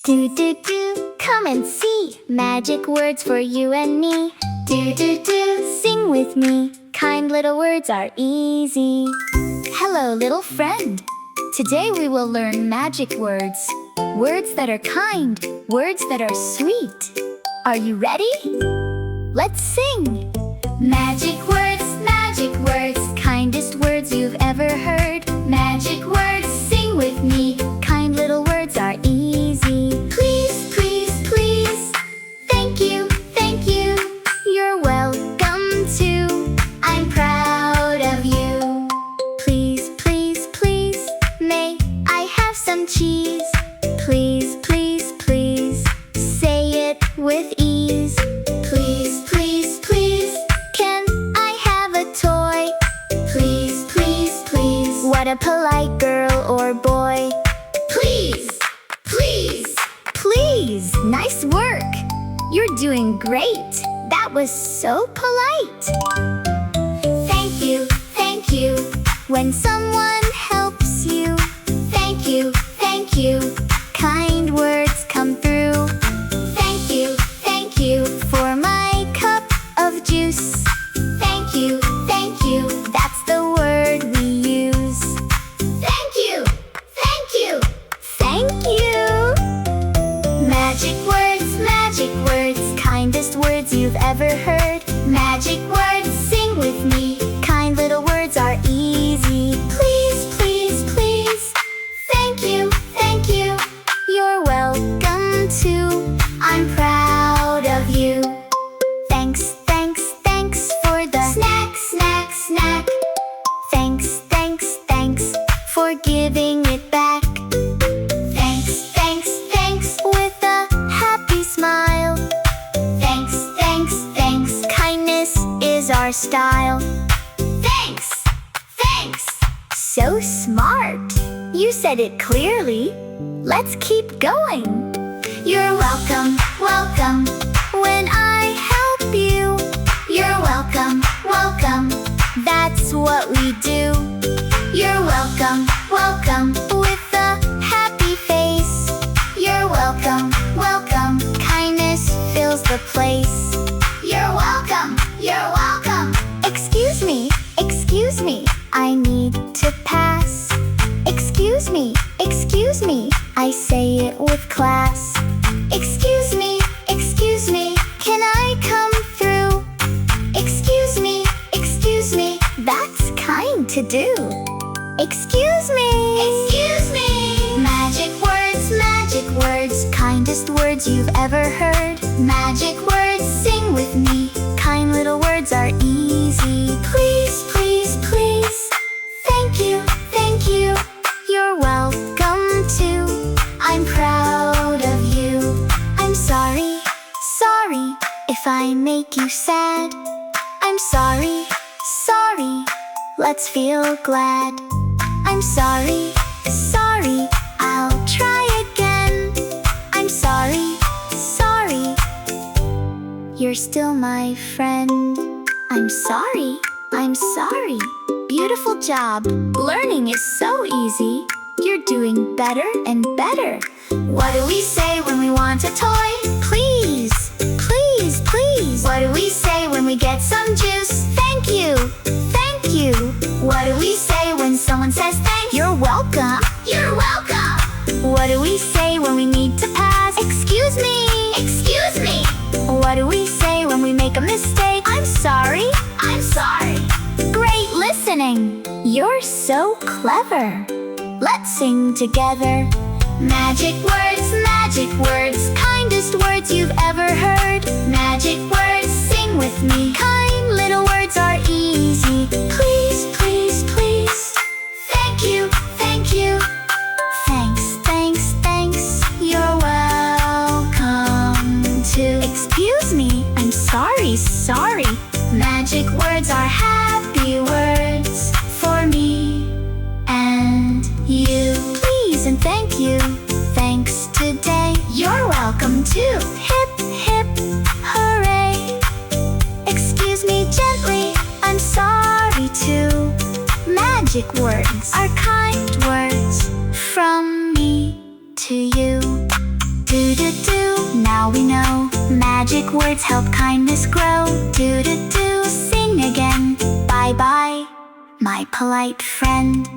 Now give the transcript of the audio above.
Do do do, come and see magic words for you and me. Do do do, sing with me. Kind little words are easy. Hello, little friend. Today we will learn magic words. Words that are kind, words that are sweet. Are you ready? Let's sing! Magic words, kindest words you've ever heard. Magic words, sing with me. Kind little words are easy. Please, please, please. Thank you, you're welcome too. I'm proud of you. Please, please, please. May I have some cheese? Please, please, please. Say it with ease. Please, please, please. Can I have a toy? Please, please, please. What a polite girl or boy. Please, please, please. Nice work. You're doing great. That was so polite. Thank you. When someone helps you. Thank you. Kind words come through. Thank you for my cup of juice. Thank you. That's the word we use. Thank you. Magic words, kindest words you've ever heard. Magic words, sing with me. Kind little words are easy. Please, please, please. Thank you. You're welcome too. I'm proud of you. Thanks for the snack. Thanks for giving it back. Thanks with a happy smile. Thanks, kindness is our style. Thanks. So smart. You said it clearly. Let's keep going. You're welcome. When I help you. You're welcome. That's what we do. You're welcome. With a happy face. You're welcome. Kindness fills the place. You're welcome. Excuse me. I need to pass. Excuse me. I say it with class. Excuse me. Can I come through? Excuse me. That's kind to do. Excuse me. Magic words, kindest words you've ever heard. Magic words, sing with me. Kind little words are easy. Please, please, please. Thank you. You're welcome too. I'm proud of you. I'm sorry if I make you sad. I'm sorry. Let's feel glad. I'm sorry. I'll try again. I'm sorry. You're still my friend. I'm sorry. Beautiful job. Learning is so easy. You're doing better and better. What do we say when we want a toy? Please. What do we say when we get some juice? Thank you. What do we say when someone says thanks? You're welcome. What do we say when we need to pass? Excuse me. What do we say when we make a mistake? I'm sorry. Great listening. You're so clever. Let's sing together. Magic words, kindest words you've ever heard. Magic words, sing with me. Kind little words are easy. Please, please, please. Thank you. Thanks. You're welcome too. Excuse me. I'm sorry. Magic words are happy words for me and you. Please and thank you. Thanks today. You're welcome too. Hip, hip, hooray. Excuse me gently. I'm sorry too. Magic words are kind words from me to you. Do Now we know magic words help kindness grow. Do do do, sing again. Bye bye, my polite friend.